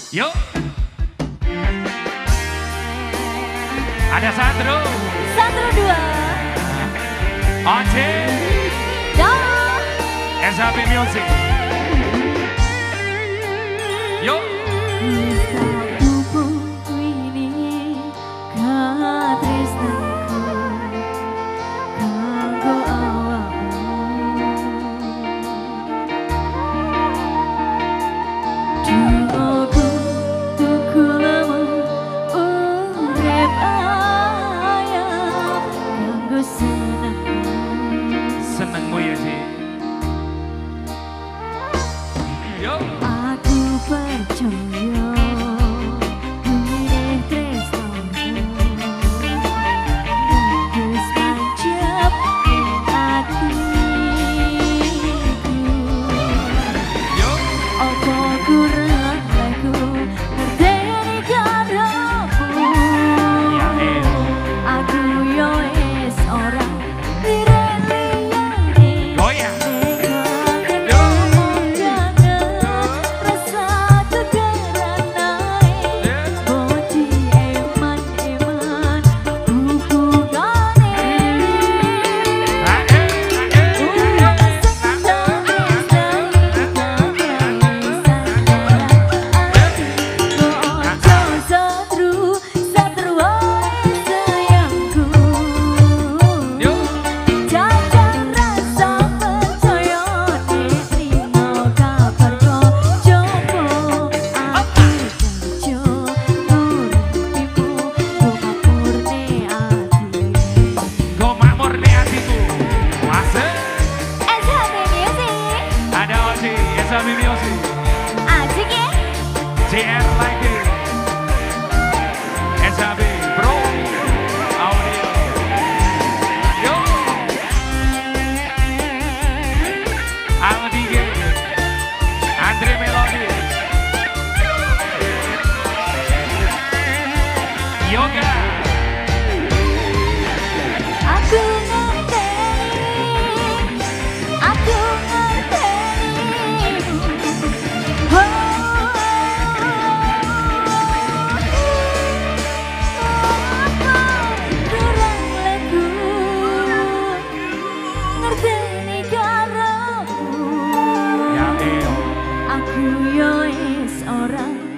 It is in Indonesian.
Yuk. Ada Satru. Satru 2. Ochi. SHB Music. Yuk. Senengmu ya sih. Yuk. Aku percaya milih tresnomu Terus tancap hatiku. Yuk. Apa kurang aku ngerteni karamu. Ya Aku yo es ora Lightning, SHB Pro Audio. Yuk. Aldi G, Andre Melody, Yoga. Aku ngerti. Aku yo es orang